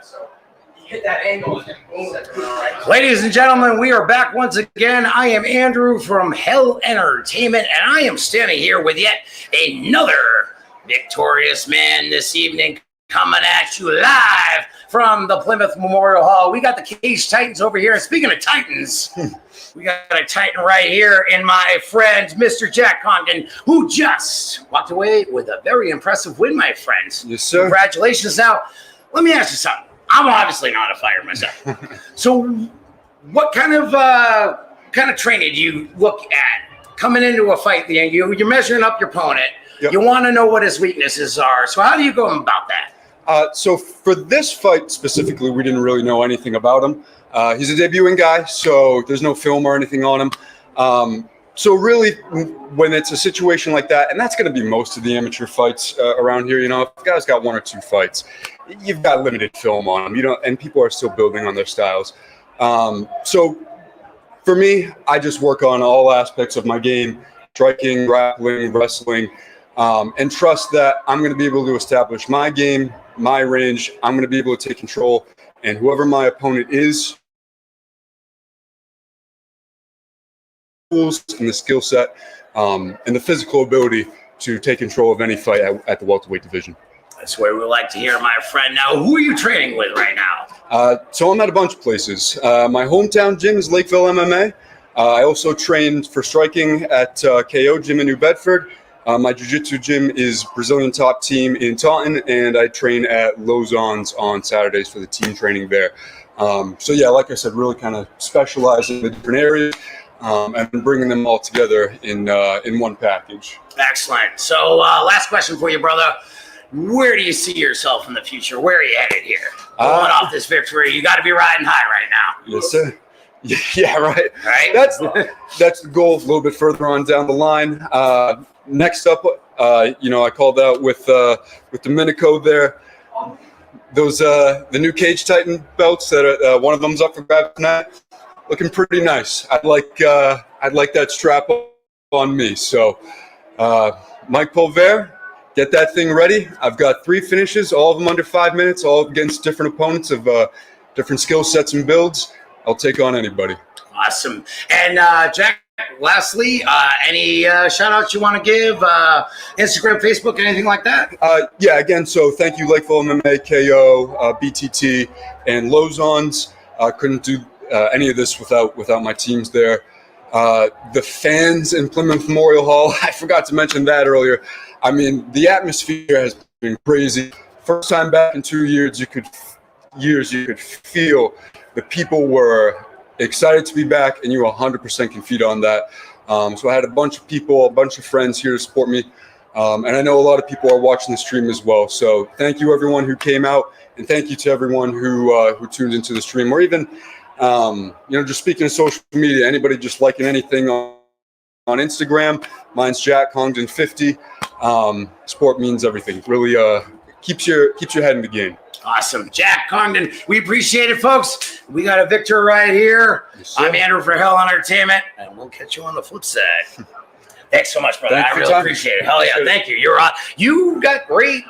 So you hit that angle and boom. Ladies and gentlemen, we are back once again. I am Andrew from Hell Entertainment, and I am standing here with yet another victorious man this evening, coming at you live from the Plymouth Memorial Hall. We got the Cage Titans over here. And speaking of Titans, we got a Titan right here in my friend, Mr. Jack Condon, who just walked away with a very impressive win, my friends. Yes, sir. Congratulations. Now, let me ask you something. I'm obviously not a fighter myself. So what kind of training do you look at coming into a fight? You're measuring up your opponent. Yep. You want to know what his weaknesses are. So how do you go about that? So for this fight specifically, we didn't really know anything about him. He's a debuting guy, so there's no film or anything on him. So really, when it's a situation like that, and that's going to be most of the amateur fights around here, you know, if a guy's got one or two fights, you've got limited film on him, and people are still building on their styles. So for me, I just work on all aspects of my game, striking, grappling, wrestling, and trust that I'm going to be able to establish my game, my range. I'm going to be able to take control, and whoever my opponent is, tools and the skill set and the physical ability to take control of any fight at the welterweight division. That's where we like to hear, my friend. Now, who are you training with right now? So I'm at a bunch of places. My hometown gym is Lakeville MMA. I also train for striking at KO Gym in New Bedford. My jiu-jitsu gym is Brazilian Top Team in Taunton, and I train at Lozon's on Saturdays for the team training there. So yeah, like I said, really kind of specialize in the different areas and bringing them all together in one package. Excellent. So last question for you, brother. Where do you see yourself in the future? Where are you headed here? Going off this victory, you got to be riding high right now. Yes, sir. Yeah, right. Right. That's the goal. A little bit further on down the line. Next up, I called out with Domenico there. Those the new Cage Titan belts that one of them's up for grabs tonight. Looking pretty nice. I'd like that strap on me. So, Mike Pulver, get that thing ready. I've got 3 finishes, all of them under 5 minutes, all against different opponents of different skill sets and builds. I'll take on anybody. Awesome. And Jack, lastly, any shout outs you want to give? Instagram, Facebook, anything like that? Yeah, again, so thank you, Lakeville MMA, KO, BTT, and Lozon's. Couldn't do any of this without my teams there. The fans in Plymouth Memorial Hall, I forgot to mention that earlier. I mean, the atmosphere has been crazy. First time back in 2 years, you could feel the people were excited to be back, and you 100% can feed on that. So I had a bunch of people, a bunch of friends here to support me. And I know a lot of people are watching the stream as well. So thank you, everyone who came out, and thank you to everyone who tuned into the stream, or even just speaking of social media, anybody just liking anything on Instagram. Mine's Jack Condon 50. Sport means everything. Really keeps your head in the game. Awesome. Jack Condon, we appreciate it, folks. We got a victor right here. Yes, I'm Andrew for Hell Entertainment, and we'll catch you on the flip side. Thanks so much, brother. I really appreciate it. Hell yeah. Thank you. You got great